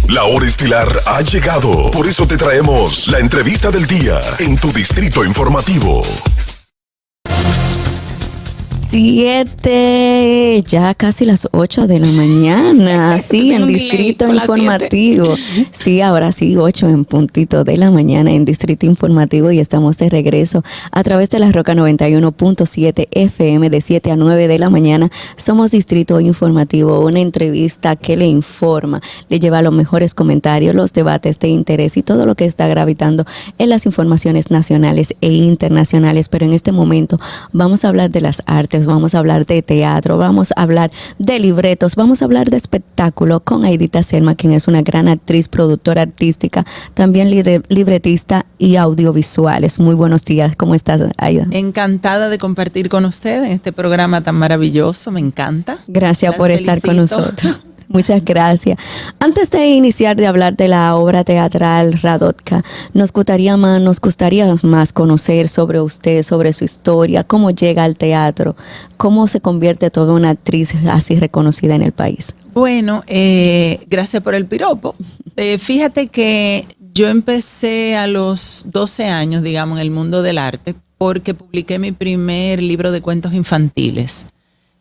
La hora estelar ha llegado. Por eso te traemos la entrevista del día en tu distrito informativo. 7, ya casi las 8 de la mañana, sí, en Distrito Informativo. Sí, ahora sí, 8 en puntito de la mañana en Distrito Informativo y estamos de regreso a través de la Roca 91.7 FM de 7 a 9 de la mañana. Somos Distrito Informativo, una entrevista que le informa, le lleva los mejores comentarios, los debates de interés y todo lo que está gravitando en las informaciones nacionales e internacionales. Pero en este momento vamos a hablar de las artes. Vamos a hablar de teatro, vamos a hablar de libretos, vamos a hablar de espectáculo con Aidita Selma, quien es una gran actriz, productora artística, también libretista y audiovisuales. Muy buenos días, ¿cómo estás, Aida? Encantada de compartir con usted en este programa tan maravilloso, me encanta. Gracias por estar con nosotros. Muchas gracias. Antes de iniciar de hablar de la obra teatral Radotka, nos gustaría más conocer sobre usted, sobre su historia, cómo llega al teatro, cómo se convierte toda una actriz así reconocida en el país. Bueno, gracias por el piropo. Fíjate que yo empecé a los 12 años, digamos, en el mundo del arte, porque publiqué mi primer libro de cuentos infantiles.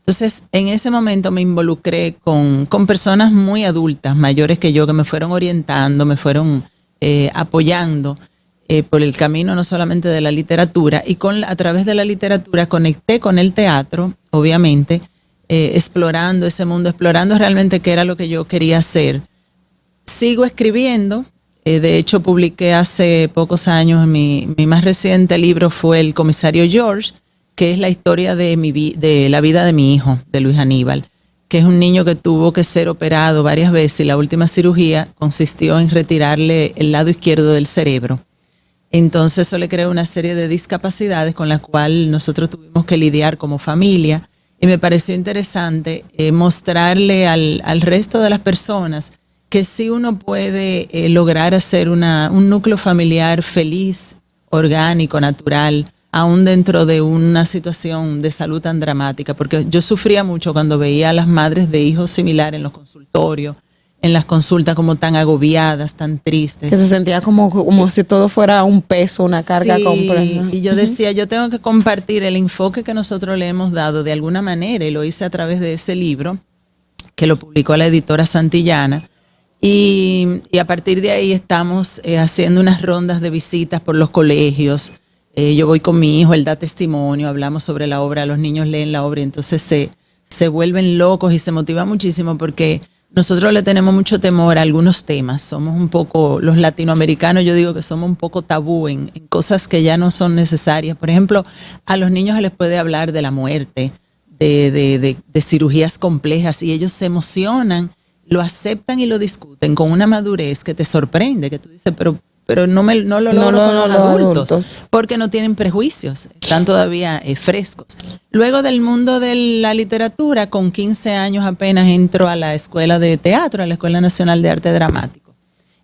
Entonces, en ese momento me involucré con personas muy adultas, mayores que yo, que me fueron orientando, me fueron apoyando por el camino no solamente de la literatura, y a través de la literatura conecté con el teatro, obviamente, explorando ese mundo, explorando realmente qué era lo que yo quería hacer. Sigo escribiendo, de hecho publiqué hace pocos años, mi más reciente libro fue El Comisario George, que es la historia de la vida de mi hijo, de Luis Aníbal, que es un niño que tuvo que ser operado varias veces y la última cirugía consistió en retirarle el lado izquierdo del cerebro. Entonces eso le creó una serie de discapacidades con las cuales nosotros tuvimos que lidiar como familia y me pareció interesante mostrarle al resto de las personas que sí uno puede lograr hacer un núcleo familiar feliz, orgánico, natural, aún dentro de una situación de salud tan dramática, porque yo sufría mucho cuando veía a las madres de hijos similares en los consultorios, en las consultas como tan agobiadas, tan tristes. Que se sentía como si todo fuera un peso, una carga completa. Y yo decía, yo tengo que compartir el enfoque que nosotros le hemos dado de alguna manera, y lo hice a través de ese libro, que lo publicó la editora Santillana, y a partir de ahí estamos haciendo unas rondas de visitas por los colegios. Yo voy con mi hijo, él da testimonio, hablamos sobre la obra, los niños leen la obra y entonces se vuelven locos y se motivan muchísimo porque nosotros le tenemos mucho temor a algunos temas. Somos un poco, los latinoamericanos, yo digo que somos un poco tabú en cosas que ya no son necesarias. Por ejemplo, a los niños se les puede hablar de la muerte, de cirugías complejas y ellos se emocionan, lo aceptan y lo discuten con una madurez que te sorprende, que tú dices, pero no lo logro con los adultos, porque no tienen prejuicios, están todavía frescos. Luego del mundo de la literatura, con 15 años apenas entro a la escuela de teatro, a la Escuela Nacional de Arte Dramático.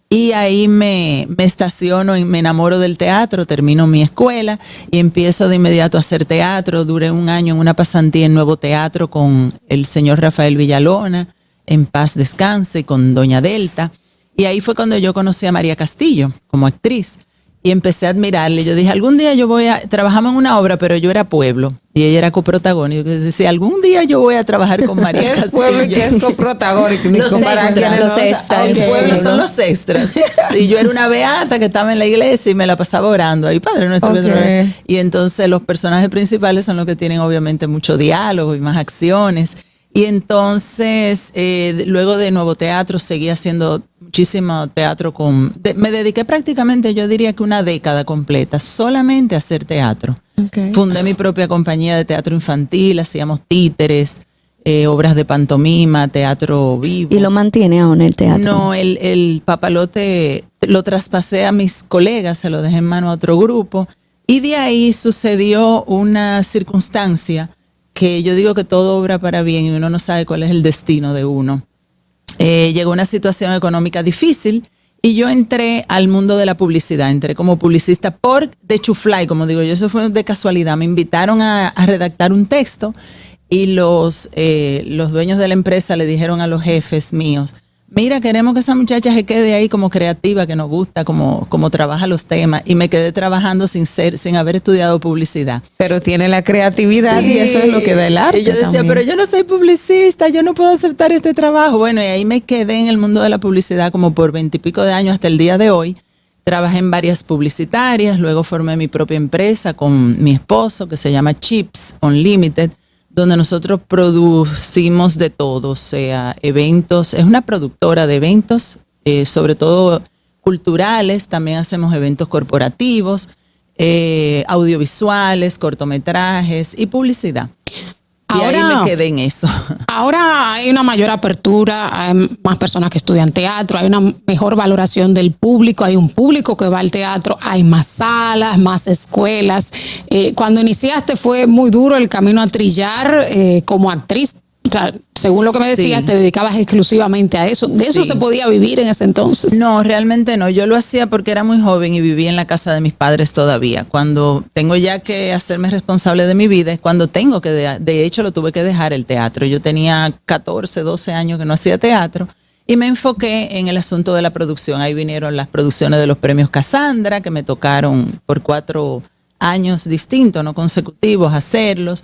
Y ahí me estaciono y me enamoro del teatro, termino mi escuela y empiezo de inmediato a hacer teatro. Duré un año en una pasantía en Nuevo Teatro con el señor Rafael Villalona, en paz descanse, con Doña Delta. Y ahí fue cuando yo conocí a María Castillo como actriz y empecé a admirarle. Yo dije, algún día trabajamos en una obra, pero yo era pueblo y ella era coprotagónica. Yo decía, algún día yo voy a trabajar con María Castillo. ¿Qué es pueblo y qué es coprotagónico? Los extras. El pueblo son los extras. Sí, yo era una beata que estaba en la iglesia y me la pasaba orando. Ahí, Padre Nuestro. Okay. Y entonces los personajes principales son los que tienen obviamente mucho diálogo y más acciones. Y entonces, luego de Nuevo Teatro, seguí haciendo muchísimo teatro. Me dediqué prácticamente, yo diría que una década completa, solamente a hacer teatro. Okay. Fundé mi propia compañía de teatro infantil, hacíamos títeres, obras de pantomima, teatro vivo. ¿Y lo mantiene aún el teatro? No, el papalote lo traspasé a mis colegas, se lo dejé en mano a otro grupo. Y de ahí sucedió una circunstancia que yo digo que todo obra para bien y uno no sabe cuál es el destino de uno. Llegó una situación económica difícil y yo entré al mundo de la publicidad. Entré como publicista de chuflay, como digo yo, eso fue de casualidad. Me invitaron a redactar un texto y los dueños de la empresa le dijeron a los jefes míos, Mira, queremos que esa muchacha se quede ahí como creativa, que nos gusta, como trabaja los temas. Y me quedé trabajando sin haber estudiado publicidad. Pero tiene la creatividad y eso es lo que da el arte. Y yo decía, también. pero yo no soy publicista, yo no puedo aceptar este trabajo. Bueno, y ahí me quedé en el mundo de la publicidad como por 20 y pico de años hasta el día de hoy. Trabajé en varias publicitarias, luego formé mi propia empresa con mi esposo que se llama Chips Unlimited, donde nosotros producimos de todo, o sea, eventos, es una productora de eventos, sobre todo culturales, también hacemos eventos corporativos, audiovisuales, cortometrajes y publicidad. Y ahí me quedé en eso. Ahora hay una mayor apertura, hay más personas que estudian teatro, hay una mejor valoración del público, hay un público que va al teatro, hay más salas, más escuelas. Cuando iniciaste fue muy duro el camino a trillar como actriz. O sea, según lo que me decías, te dedicabas exclusivamente a eso. ¿De eso se podía vivir en ese entonces? No, realmente no. Yo lo hacía porque era muy joven y vivía en la casa de mis padres todavía. Cuando tengo ya que hacerme responsable de mi vida, es cuando tengo que, de hecho lo tuve que dejar el teatro. Yo tenía 14, 12 años que no hacía teatro y me enfoqué en el asunto de la producción. Ahí vinieron las producciones de los premios Casandra, que me tocaron por 4 años distintos, no consecutivos, hacerlos.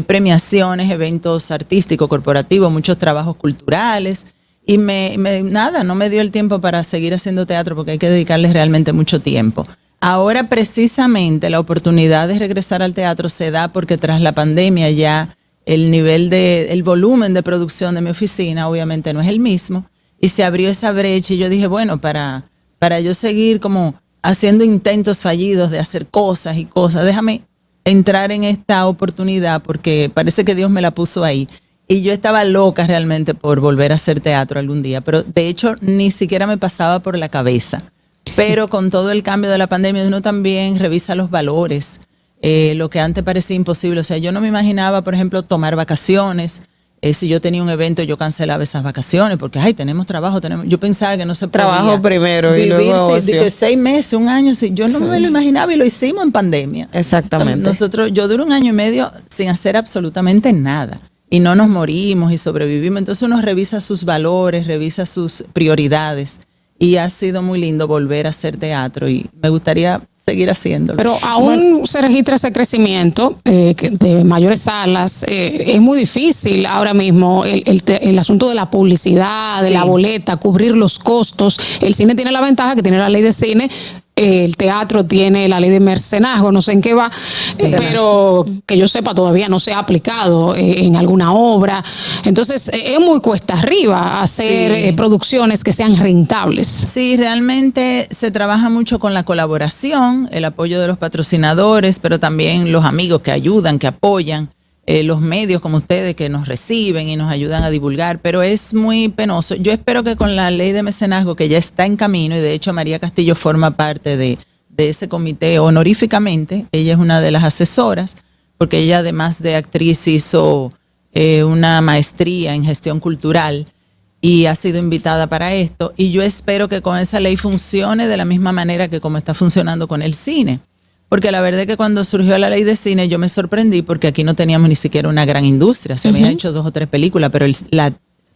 Premiaciones, eventos artísticos, corporativos, muchos trabajos culturales y nada, no me dio el tiempo para seguir haciendo teatro porque hay que dedicarles realmente mucho tiempo. Ahora precisamente la oportunidad de regresar al teatro se da porque tras la pandemia ya el volumen de producción de mi oficina obviamente no es el mismo y se abrió esa brecha y yo dije, bueno, para yo seguir como haciendo intentos fallidos de hacer cosas y cosas, déjame entrar en esta oportunidad porque parece que Dios me la puso ahí. Y yo estaba loca realmente por volver a hacer teatro algún día, pero de hecho ni siquiera me pasaba por la cabeza. Pero con todo el cambio de la pandemia uno también revisa los valores, lo que antes parecía imposible. O sea, yo no me imaginaba, por ejemplo, tomar vacaciones. Si yo tenía un evento, yo cancelaba esas vacaciones porque, tenemos trabajo, yo pensaba que no se podía. Trabajo primero vivir, y luego de que 6 meses, 1 año, yo no me lo imaginaba y lo hicimos en pandemia. Exactamente. Yo duré 1 año y medio sin hacer absolutamente nada y no nos morimos y sobrevivimos. Entonces uno revisa sus valores, revisa sus prioridades y ha sido muy lindo volver a hacer teatro y me gustaría seguir haciéndolo. Pero aún se registra ese crecimiento de mayores salas. Es muy difícil ahora mismo el asunto de la publicidad, de la boleta, cubrir los costos. El cine tiene la ventaja que tiene la ley de cine. El teatro tiene la ley de mecenazgo, no sé en qué va, pero que yo sepa todavía no se ha aplicado en alguna obra. Entonces es muy cuesta arriba hacer producciones que sean rentables. Sí, realmente se trabaja mucho con la colaboración, el apoyo de los patrocinadores, pero también los amigos que ayudan, que apoyan. Los medios como ustedes que nos reciben y nos ayudan a divulgar, pero es muy penoso. Yo espero que con la ley de mecenazgo que ya está en camino, y de hecho María Castillo forma parte de ese comité honoríficamente, ella es una de las asesoras, porque ella además de actriz hizo una maestría en gestión cultural y ha sido invitada para esto, y yo espero que con esa ley funcione de la misma manera que como está funcionando con el cine. Porque la verdad es que cuando surgió la ley de cine yo me sorprendí porque aquí no teníamos ni siquiera una gran industria. Se habían hecho 2 o 3 películas,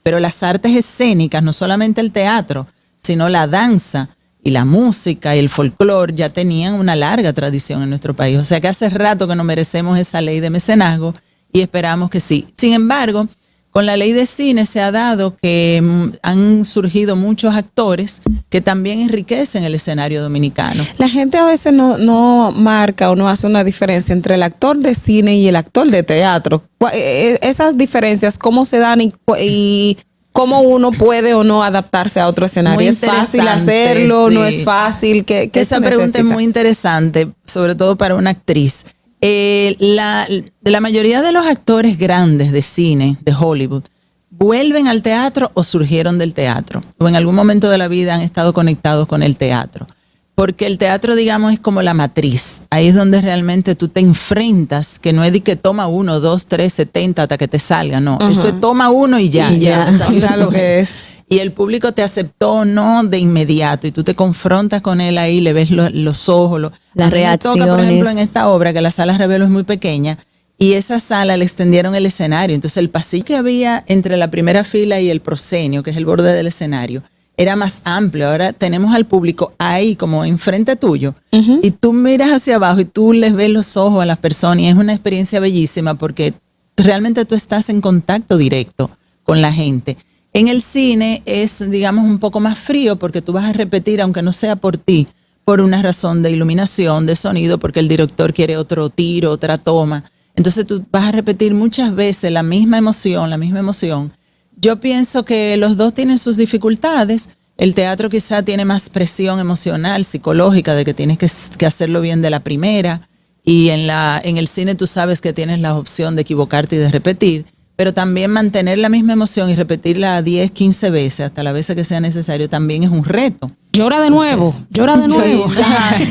pero las artes escénicas, no solamente el teatro, sino la danza y la música y el folclore ya tenían una larga tradición en nuestro país. O sea que hace rato que nos merecemos esa ley de mecenazgo y esperamos que sí. Sin embargo, con la ley de cine se ha dado que han surgido muchos actores que también enriquecen el escenario dominicano. La gente a veces no marca o no hace una diferencia entre el actor de cine y el actor de teatro. Esas diferencias, ¿cómo se dan y cómo uno puede o no adaptarse a otro escenario? ¿Es fácil hacerlo? Sí. ¿No es fácil? Esa pregunta es muy interesante, sobre todo para una actriz. La mayoría de los actores grandes de cine, de Hollywood, vuelven al teatro o surgieron del teatro, o en algún momento de la vida han estado conectados con el teatro. Porque el teatro, digamos, es como la matriz. Ahí es donde realmente tú te enfrentas, que no es de que toma 1, 2, 3, 70 hata que te salga, no. Eso es toma 1 y ya. Ya lo que es. Y el público te aceptó no de inmediato y tú te confrontas con él ahí, le ves los ojos, las reacciones. Me toca, por ejemplo, en esta obra que la Sala Rebelo es muy pequeña y esa sala le extendieron el escenario. Entonces el pasillo que había entre la primera fila y el proscenio, que es el borde del escenario, era más amplio. Ahora tenemos al público ahí como enfrente tuyo y tú miras hacia abajo y tú les ves los ojos a las personas y es una experiencia bellísima porque realmente tú estás en contacto directo con la gente. En el cine es, digamos, un poco más frío porque tú vas a repetir, aunque no sea por ti, por una razón de iluminación, de sonido, porque el director quiere otro tiro, otra toma. Entonces tú vas a repetir muchas veces la misma emoción. Yo pienso que los dos tienen sus dificultades. El teatro quizá tiene más presión emocional, psicológica, de que tienes que hacerlo bien de la primera. Y en el cine tú sabes que tienes la opción de equivocarte y de repetir. Pero también mantener la misma emoción y repetirla 10, 15 veces, hasta las veces que sea necesario, también es un reto. Llora de nuevo. Sí,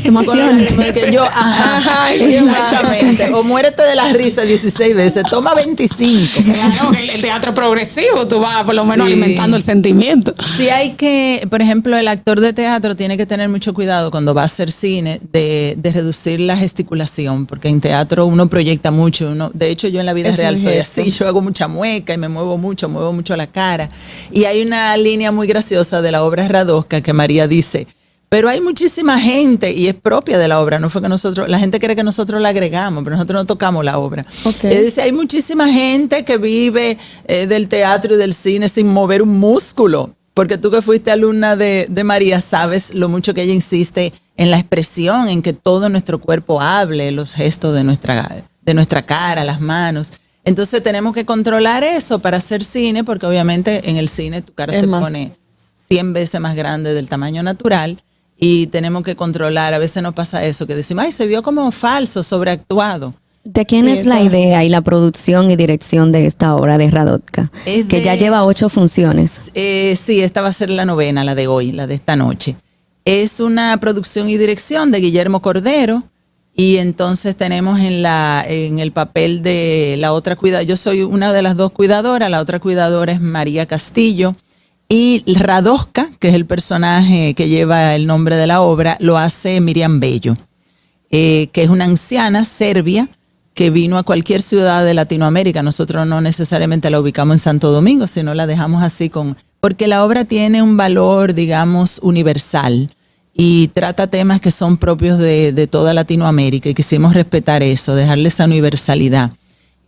emocionante. Exactamente. O muérete de la risa 16 veces, toma 25. Claro, el teatro progresivo, tú vas por lo menos alimentando el sentimiento. Sí hay que, por ejemplo, el actor de teatro tiene que tener mucho cuidado cuando va a hacer cine de reducir la gesticulación, porque en teatro uno proyecta mucho. De hecho, yo en la vida real soy así, yo hago mucha mueca y me muevo mucho la cara. Y hay una línea muy graciosa de la obra Radosca que María dice, pero hay muchísima gente, y es propia de la obra, no fue que la gente cree que nosotros la agregamos, pero nosotros no tocamos la obra. Okay. Dice, hay muchísima gente que vive del teatro y del cine sin mover un músculo, porque tú que fuiste alumna de María sabes lo mucho que ella insiste en la expresión, en que todo nuestro cuerpo hable, los gestos de nuestra cara, las manos. Entonces tenemos que controlar eso para hacer cine, porque obviamente en el cine tu cara se pone 100 veces más grande del tamaño natural y tenemos que controlar. A veces nos pasa eso, que decimos, ay, se vio como falso, sobreactuado. ¿De quién es la idea y la producción y dirección de esta obra de Radosca? Que ya lleva 8 funciones. Sí, esta va a ser la 9ª, la de hoy, la de esta noche. Es una producción y dirección de Guillermo Cordero y entonces tenemos en el papel de la otra cuidadora, yo soy una de las 2 cuidadoras, la otra cuidadora es María Castillo. Y Radosca, que es el personaje que lleva el nombre de la obra, lo hace Miriam Bello, que es una anciana serbia que vino a cualquier ciudad de Latinoamérica. Nosotros no necesariamente la ubicamos en Santo Domingo, sino la dejamos así porque la obra tiene un valor, digamos, universal y trata temas que son propios de toda Latinoamérica y quisimos respetar eso, dejarle esa universalidad.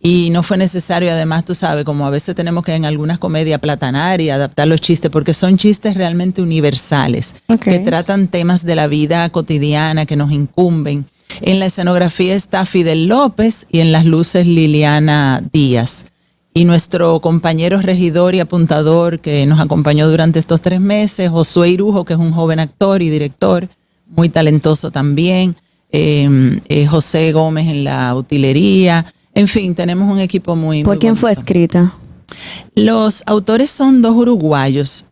Y no fue necesario, además, tú sabes, como a veces tenemos que en algunas comedias platanar y adaptar los chistes, porque son chistes realmente universales, que tratan temas de la vida cotidiana que nos incumben. En la escenografía está Fidel López y en las luces Liliana Díaz. Y nuestro compañero regidor y apuntador que nos acompañó durante estos 3 meses, Josué Irujo, que es un joven actor y director, muy talentoso también, José Gómez en la utilería. En fin, tenemos un equipo muy ¿Por quién fue escrita? Los autores son 2 uruguayos,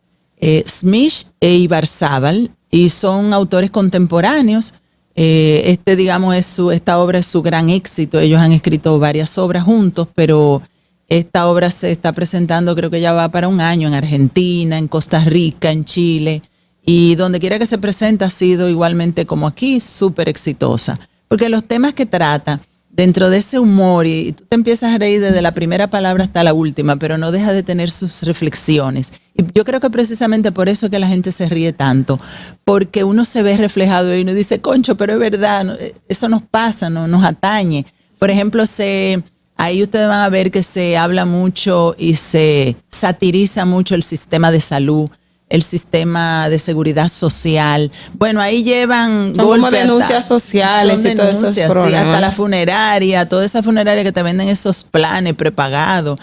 Smith e Ibarzábal, y son autores contemporáneos. Digamos, esta obra es su gran éxito. Ellos han escrito varias obras juntos, pero esta obra se está presentando, creo que ya va para un año, en Argentina, en Costa Rica, en Chile, y donde quiera que se presente ha sido igualmente como aquí, súper exitosa. Porque los temas que trata, dentro de ese humor, y tú te empiezas a reír desde la primera palabra hasta la última, pero no deja de tener sus reflexiones. Y yo creo que precisamente por eso es que la gente se ríe tanto, porque uno se ve reflejado y uno dice, concho, pero es verdad, eso nos pasa, nos atañe. Por ejemplo, ahí ustedes van a ver que se habla mucho y se satiriza mucho el sistema de salud, el sistema de seguridad social. Bueno, ahí llevan son como denuncias sociales y todo eso. Sí, hasta la funeraria, toda esa funeraria que te venden esos planes prepagados.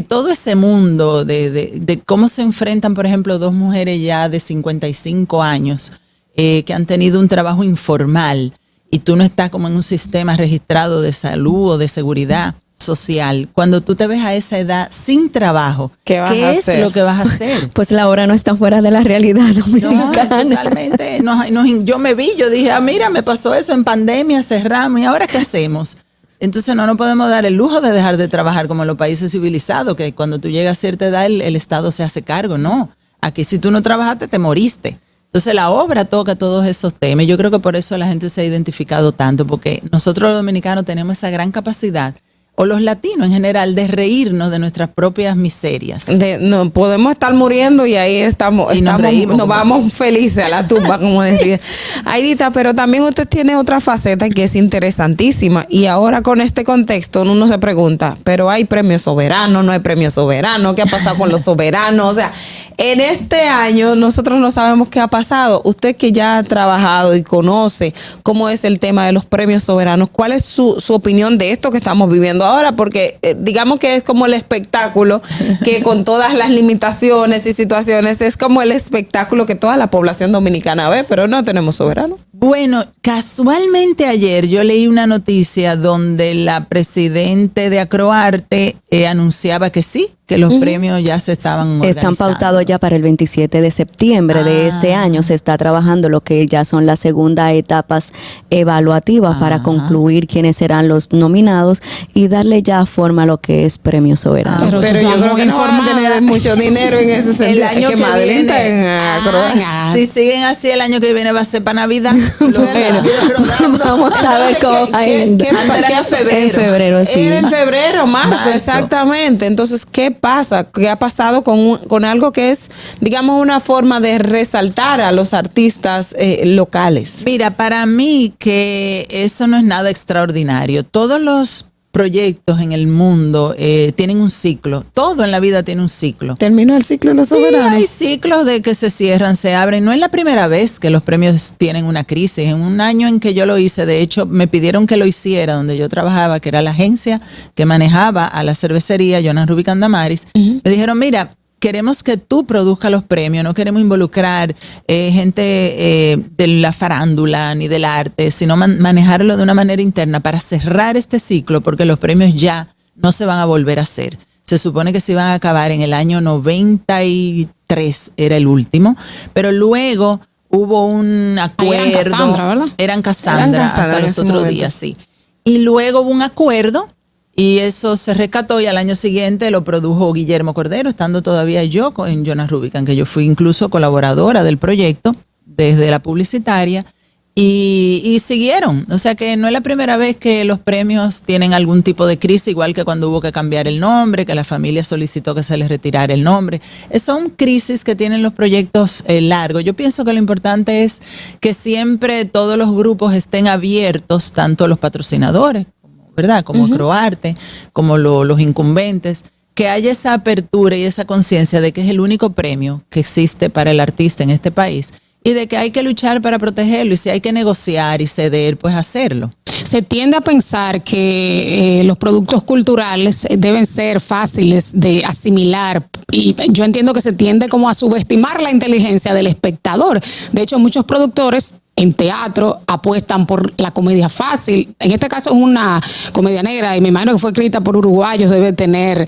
Todo ese mundo de cómo se enfrentan, por ejemplo, 2 mujeres ya de 55 años que han tenido un trabajo informal y tú no estás como en un sistema registrado de salud o de seguridad social. Cuando tú te ves a esa edad sin trabajo, ¿qué es lo que vas a hacer? Pues la obra no está fuera de la realidad dominicana. No, totalmente. Yo me vi, yo dije, mira, me pasó eso en pandemia, cerramos, ¿y ahora qué hacemos? Entonces no nos podemos dar el lujo de dejar de trabajar como en los países civilizados, que cuando tú llegas a cierta edad el Estado se hace cargo. No, aquí si tú no trabajaste te moriste. Entonces la obra toca todos esos temas. Yo creo que por eso la gente se ha identificado tanto, porque nosotros los dominicanos tenemos esa gran capacidad. o los latinos en general, de reírnos de nuestras propias miserias. No podemos estar muriendo y ahí estamos, Y nos reímos, nos vamos felices a la tumba, como decía. Aidita, pero también usted tiene otra faceta que es interesantísima, y ahora con este contexto uno se pregunta, pero hay premio soberano, no hay premio soberano, ¿qué ha pasado con los soberanos? O sea, en este año nosotros no sabemos qué ha pasado. Usted que ya ha trabajado y conoce cómo es el tema de los premios soberanos, ¿cuál es su opinión de esto que estamos viviendo ahora? Porque digamos que es como el espectáculo que con todas las limitaciones y situaciones es como el espectáculo que toda la población dominicana ve, pero no tenemos soberano. Bueno, casualmente ayer yo leí una noticia donde la presidente de Acroarte anunciaba que sí, que los premios ya se estaban organizando. Están pautados ya para el 27 de septiembre de este año. Se está trabajando lo que ya son las segundas etapas evaluativas para concluir quiénes serán los nominados y darle ya forma a lo que es premio soberano. Pero yo creo que no van a tener mucho dinero en ese sentido. El año que Madeline viene, si siguen así, el año que viene va a ser para Navidad. Vamos a ver cómo va a ir. En febrero, sí. Era en febrero, marzo, exactamente. Entonces, ¿qué pasa? ¿Qué ha pasado con algo que es, digamos, una forma de resaltar a los artistas locales? Mira, para mí que eso no es nada extraordinario. Todos los proyectos en el mundo tienen un ciclo. Todo en la vida tiene un ciclo. ¿Terminó el ciclo de los soberanos? Sí, hay ciclos de que se cierran, se abren. No es la primera vez que los premios tienen una crisis. En un año en que yo lo hice, de hecho, me pidieron que lo hiciera donde yo trabajaba, que era la agencia que manejaba a la cervecería Jonas Rubik and Damaris. Me dijeron, mira, queremos que tú produzcas los premios, no queremos involucrar gente de la farándula ni del arte, sino manejarlo de una manera interna para cerrar este ciclo, porque los premios ya no se van a volver a hacer. Se supone que se iban a acabar en el año 93, era el último, pero luego hubo un acuerdo. Eran Cassandra, ¿verdad? Eran Cassandra hasta los otros días, sí. Y luego hubo un acuerdo. Y eso se rescató y al año siguiente lo produjo Guillermo Cordero, estando todavía yo en Jonas Rubik, que yo fui incluso colaboradora del proyecto desde la publicitaria y siguieron. O sea que no es la primera vez que los premios tienen algún tipo de crisis, igual que cuando hubo que cambiar el nombre, que la familia solicitó que se les retirara el nombre. Son crisis que tienen los proyectos largos. Yo pienso que lo importante es que siempre todos los grupos estén abiertos, tanto los patrocinadores, ¿verdad? Como Acroarte, como los incumbentes, que haya esa apertura y esa conciencia de que es el único premio que existe para el artista en este país y de que hay que luchar para protegerlo y si hay que negociar y ceder, pues hacerlo. Se tiende a pensar que los productos culturales deben ser fáciles de asimilar y yo entiendo que se tiende como a subestimar la inteligencia del espectador. De hecho, muchos productores en teatro apuestan por la comedia fácil. En este caso es una comedia negra y me imagino que fue escrita por uruguayos, debe tener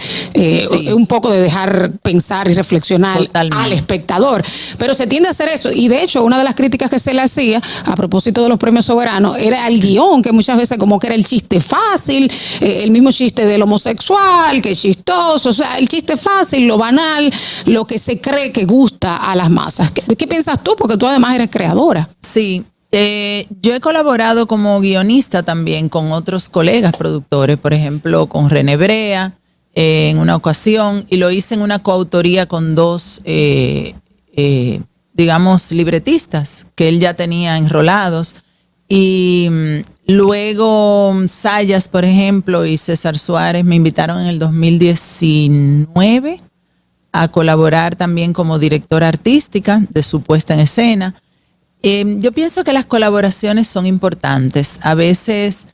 un poco de dejar pensar y reflexionar al espectador. Pero se tiende a hacer eso y de hecho una de las críticas que se le hacía a propósito de los premios soberanos era el guión, que muchas veces como que era el chiste fácil, el mismo chiste del homosexual, que es chistoso, o sea, el chiste fácil, lo banal, lo que se cree que gusta a las masas. ¿Qué piensas tú? Porque tú además eres creadora. Sí. Yo he colaborado como guionista también con otros colegas productores, por ejemplo, con René Brea en una ocasión, y lo hice en una coautoría con dos, digamos, libretistas que él ya tenía enrolados. Y luego Sayas, por ejemplo, y César Suárez me invitaron en el 2019 a colaborar también como directora artística de su puesta en escena. Yo pienso que las colaboraciones son importantes. A veces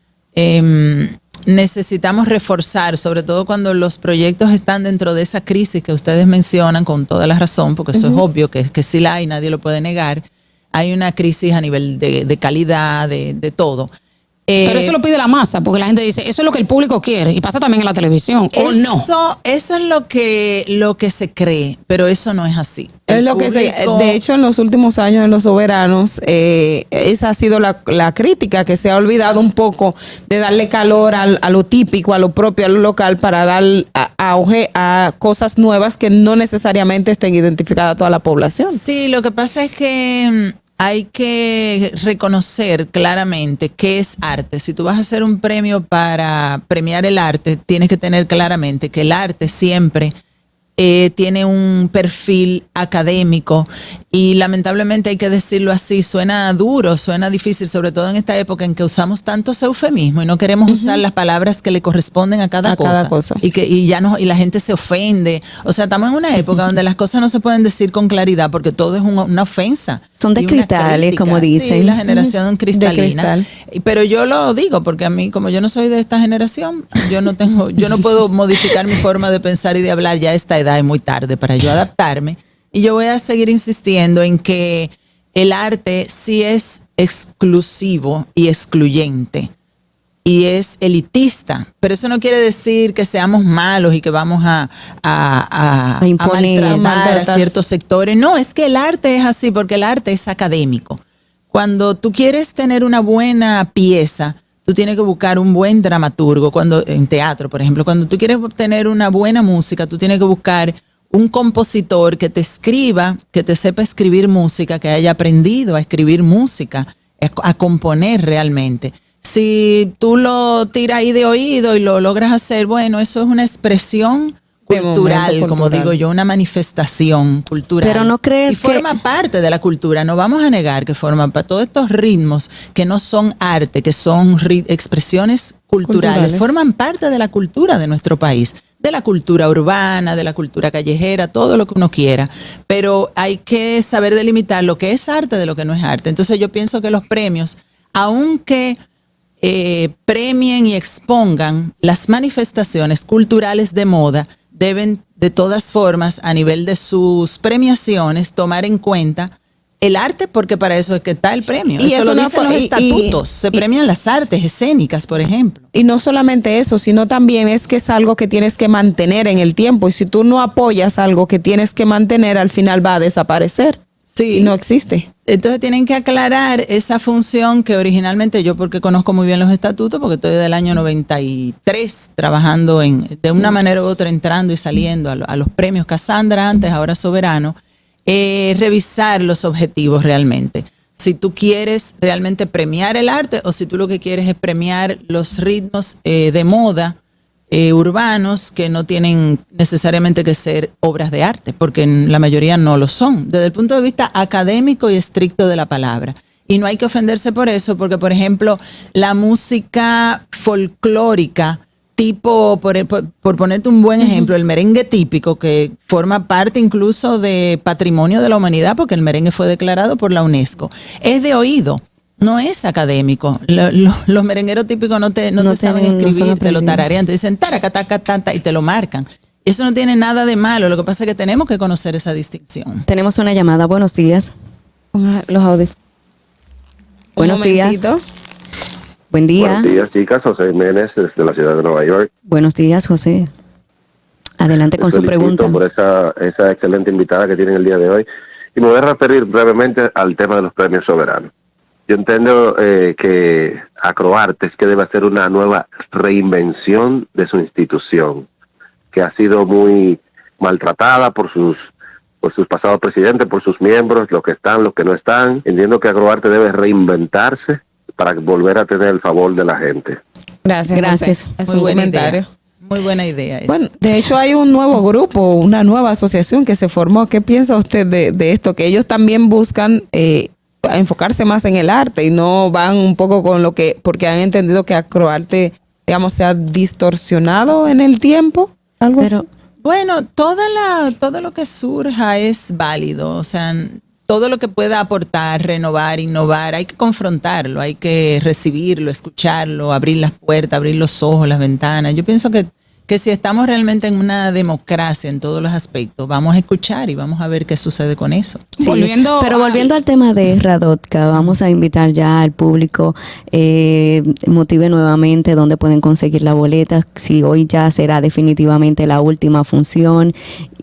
necesitamos reforzar, sobre todo cuando los proyectos están dentro de esa crisis que ustedes mencionan con toda la razón, porque eso es obvio que sí la hay, nadie lo puede negar. Hay una crisis a nivel de calidad, de todo. Pero eso lo pide la masa, porque la gente dice, eso es lo que el público quiere, y pasa también en la televisión, ¿o no? Eso es lo que se cree, pero eso no es así. Es lo que de hecho, en los últimos años en Los Soberanos, esa ha sido la crítica, que se ha olvidado un poco de darle calor a lo típico, a lo propio, a lo local, para dar auge a cosas nuevas que no necesariamente estén identificadas a toda la población. Sí, lo que pasa es que hay que reconocer claramente qué es arte. Si tú vas a hacer un premio para premiar el arte, tienes que tener claramente que el arte siempre tiene un perfil académico y lamentablemente hay que decirlo así, suena duro, suena difícil, sobre todo en esta época en que usamos tantos eufemismos y no queremos usar las palabras que le corresponden a cada cosa. Y la gente se ofende. O sea, estamos en una época donde las cosas no se pueden decir con claridad porque todo es una ofensa. Son de cristales, como dicen. Sí, la generación cristalina. Pero yo lo digo porque a mí, como yo no soy de esta generación, yo no puedo modificar mi forma de pensar y de hablar ya a esta edad, es muy tarde para yo adaptarme. Y yo voy a seguir insistiendo en que el arte sí es exclusivo y excluyente y es elitista, pero eso no quiere decir que seamos malos y que vamos a maltratar a ciertos sectores. No, es que el arte es así porque el arte es académico. Cuando tú quieres tener una buena pieza, tú tienes que buscar un buen dramaturgo. En teatro, por ejemplo, cuando tú quieres obtener una buena música, tú tienes que buscar un compositor que te escriba, que te sepa escribir música, que haya aprendido a escribir música, a componer realmente. Si tú lo tiras ahí de oído y lo logras hacer, bueno, eso es una expresión cultural, como digo yo, una manifestación cultural. Pero no crees que forma parte de la cultura, no vamos a negar que forma parte. Todos estos ritmos que no son arte, que son expresiones culturales, forman parte de la cultura de nuestro país, de la cultura urbana, de la cultura callejera, todo lo que uno quiera, pero hay que saber delimitar lo que es arte de lo que no es arte. Entonces yo pienso que los premios, aunque premien y expongan las manifestaciones culturales de moda, deben de todas formas, a nivel de sus premiaciones, tomar en cuenta el arte, porque para eso es que está el premio. Y eso lo dicen los estatutos. Se premian las artes escénicas, por ejemplo. Y no solamente eso, sino también es que es algo que tienes que mantener en el tiempo. Y si tú no apoyas algo que tienes que mantener, al final va a desaparecer. Sí. Y no existe. Entonces tienen que aclarar esa función que originalmente yo, porque conozco muy bien los estatutos, porque estoy del año 93 trabajando de una manera u otra, entrando y saliendo a los premios Casandra antes, ahora Soberano, revisar los objetivos realmente. Si tú quieres realmente premiar el arte o si tú lo que quieres es premiar los ritmos de moda urbanos que no tienen necesariamente que ser obras de arte, porque en la mayoría no lo son, desde el punto de vista académico y estricto de la palabra. Y no hay que ofenderse por eso, porque, por ejemplo, la música folclórica, tipo, por ponerte un buen ejemplo, el merengue típico, que forma parte incluso de patrimonio de la humanidad, porque el merengue fue declarado por la UNESCO, es de oído. No es académico. Los merengueros típicos no te saben escribir, te lo tararean, te dicen taracatacatanta y te lo marcan. Eso no tiene nada de malo. Lo que pasa es que tenemos que conocer esa distinción. Tenemos una llamada. Buenos días. Los audífonos. Buenos días. Buen día. Buenos días, chicas. José Jiménez, desde la ciudad de Nueva York. Buenos días, José. Adelante con su pregunta. Por esa excelente invitada que tienen el día de hoy. Y me voy a referir brevemente al tema de los premios soberanos. Yo entiendo que Acroartes que debe hacer una nueva reinvención de su institución, que ha sido muy maltratada por sus pasados presidentes, por sus miembros, los que están, los que no están. Entiendo que Acroarte debe reinventarse para volver a tener el favor de la gente. Gracias. Muy buena idea. Muy buena idea. Bueno, de hecho hay un nuevo grupo, una nueva asociación que se formó. ¿Qué piensa usted de esto? Que ellos también buscan enfocarse más en el arte y no van un poco con lo que, porque han entendido que Acroarte, digamos, se ha distorsionado en el tiempo. Pero bueno, todo lo que surja es válido. O sea, todo lo que pueda aportar, renovar, innovar, hay que confrontarlo, hay que recibirlo, escucharlo, abrir las puertas, abrir los ojos, las ventanas. Yo pienso que si estamos realmente en una democracia en todos los aspectos, vamos a escuchar y vamos a ver qué sucede con eso. Sí, volviendo al tema de Radotka, vamos a invitar ya al público, motive nuevamente dónde pueden conseguir la boleta, si hoy ya será definitivamente la última función,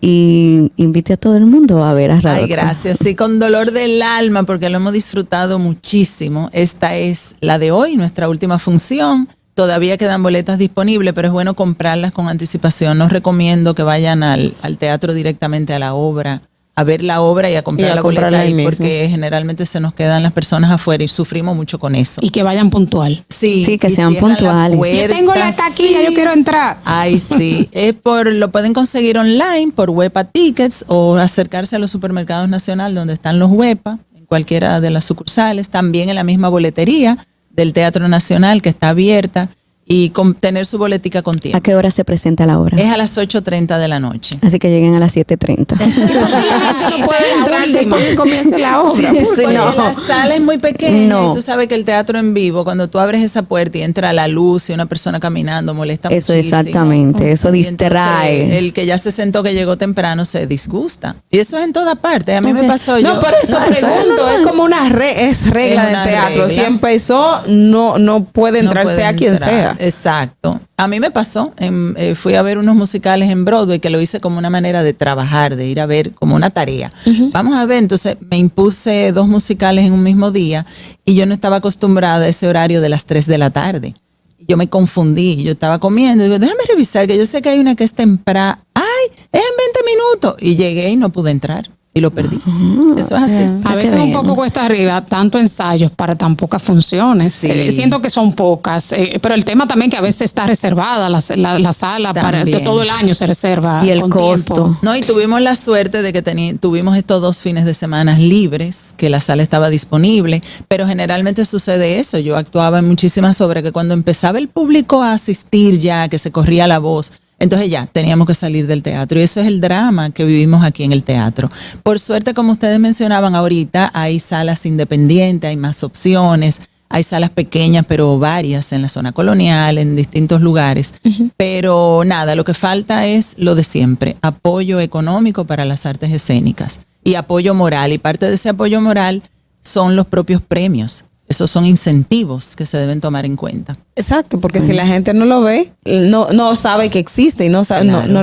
y invite a todo el mundo a ver a Radotka. Ay, gracias. Sí, con dolor del alma, porque lo hemos disfrutado muchísimo. Esta es la de hoy, nuestra última función. Todavía quedan boletas disponibles, pero es bueno comprarlas con anticipación. No recomiendo que vayan al teatro directamente a la obra a ver la obra y a comprar la boleta comprarla ahí ahí, mismo. porque generalmente se nos quedan las personas afuera y sufrimos mucho con eso. Y que vayan puntual. Sí, que y sean cierran la puntuales. puerta, Yo tengo la taquilla, yo quiero entrar. Ay, sí. Lo pueden conseguir online por Huepa Tickets o acercarse a los supermercados nacional donde están los Huepa, en cualquiera de las sucursales, también en la misma boletería del Teatro Nacional que está abierta, y tener su boletica con tiempo. ¿A qué hora se presenta la obra? Es a las 8:30 de la noche. Así que lleguen a las 7:30. No puede entrar después que comience la obra. Sí, Porque no. la sala es muy pequeña No. y tú sabes que el teatro en vivo, cuando tú abres esa puerta y entra la luz y una persona caminando, molesta Eso muchísimo. exactamente, eso Y entonces, distrae. el que ya se sentó, que llegó temprano, se disgusta. Y eso es en toda parte. A mí me pasó No, yo. pero eso No, eso es pregunto, normal. es como una regla Es del una teatro. regla. Si empezó, no puede entrar, No puede sea quien entrar. sea. Exacto. A mí me pasó, fui a ver unos musicales en Broadway que lo hice como una manera de trabajar, de ir a ver como una tarea. Vamos a ver, entonces me impuse 2 musicales en un mismo día y yo no estaba acostumbrada a ese horario de las 3 de la tarde. Yo me confundí, yo estaba comiendo y digo, déjame revisar, que yo sé que hay una que es temprana. ¡Ay, es en 20 minutos! Y llegué y no pude entrar. Y lo perdí. Eso es así. A veces un poco cuesta arriba, tanto ensayos para tan pocas funciones. Sí. Siento que son pocas, pero el tema también que a veces está reservada la sala para También. que todo el año se reserva. Y el con costo. tiempo. No, y tuvimos la suerte de que tuvimos estos 2 fines de semana libres, que la sala estaba disponible, pero generalmente sucede eso. Yo actuaba en muchísimas obras que cuando empezaba el público a asistir ya, que se corría la voz, entonces ya teníamos que salir del teatro. Y eso es el drama que vivimos aquí en el teatro. Por suerte, como ustedes mencionaban ahorita, hay salas independientes, hay más opciones. Hay salas pequeñas, pero varias en la zona colonial, en distintos lugares. Pero nada, lo que falta es lo de siempre, apoyo económico para las artes escénicas y apoyo moral. Y parte de ese apoyo moral son los propios premios. Esos son incentivos que se deben tomar en cuenta. Exacto, porque si la gente no lo ve, no sabe que existe y no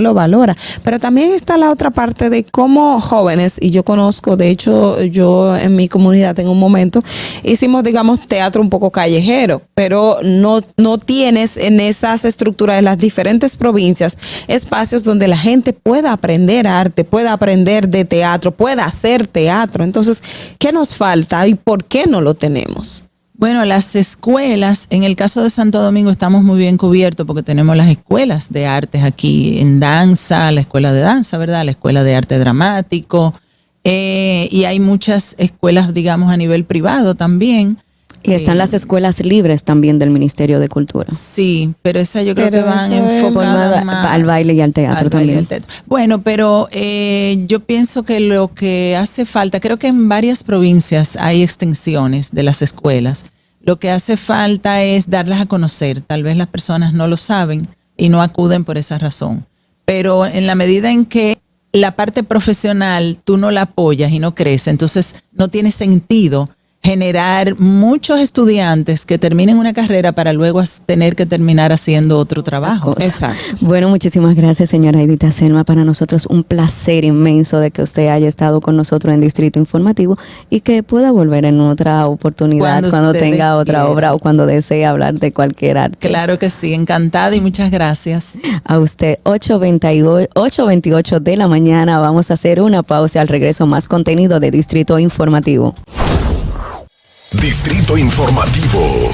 lo valora. Pero también está la otra parte de cómo jóvenes, y yo conozco, de hecho, yo en mi comunidad en un momento hicimos, digamos, teatro un poco callejero, pero no tienes en esas estructuras de las diferentes provincias espacios donde la gente pueda aprender arte, pueda aprender de teatro, pueda hacer teatro. Entonces, ¿qué nos falta y por qué no lo tenemos? Bueno, las escuelas, en el caso de Santo Domingo estamos muy bien cubiertos porque tenemos las escuelas de artes aquí en danza, la escuela de danza, ¿verdad? La escuela de arte dramático, y hay muchas escuelas, digamos, a nivel privado también. Y están las escuelas libres también del Ministerio de Cultura. Sí, pero esa yo creo Pero que van eso es enfocadas formada más al baile y al teatro al baile y también. al teatro. Bueno, pero yo pienso que lo que hace falta, creo que en varias provincias hay extensiones de las escuelas. Lo que hace falta es darlas a conocer. Tal vez las personas no lo saben y no acuden por esa razón. Pero en la medida en que la parte profesional tú no la apoyas y no crece, entonces no tiene sentido generar muchos estudiantes que terminen una carrera para luego tener que terminar haciendo otro trabajo. Exacto. Bueno, muchísimas gracias, señora Edita Selma. Para nosotros un placer inmenso de que usted haya estado con nosotros en Distrito Informativo y que pueda volver en otra oportunidad cuando ustedes tenga otra quieran. obra o cuando desee hablar de cualquier arte. Claro que sí, encantada y muchas gracias. A usted, 8:28 de la mañana. Vamos a hacer una pausa. Al regreso, más contenido de Distrito Informativo. Distrito Informativo.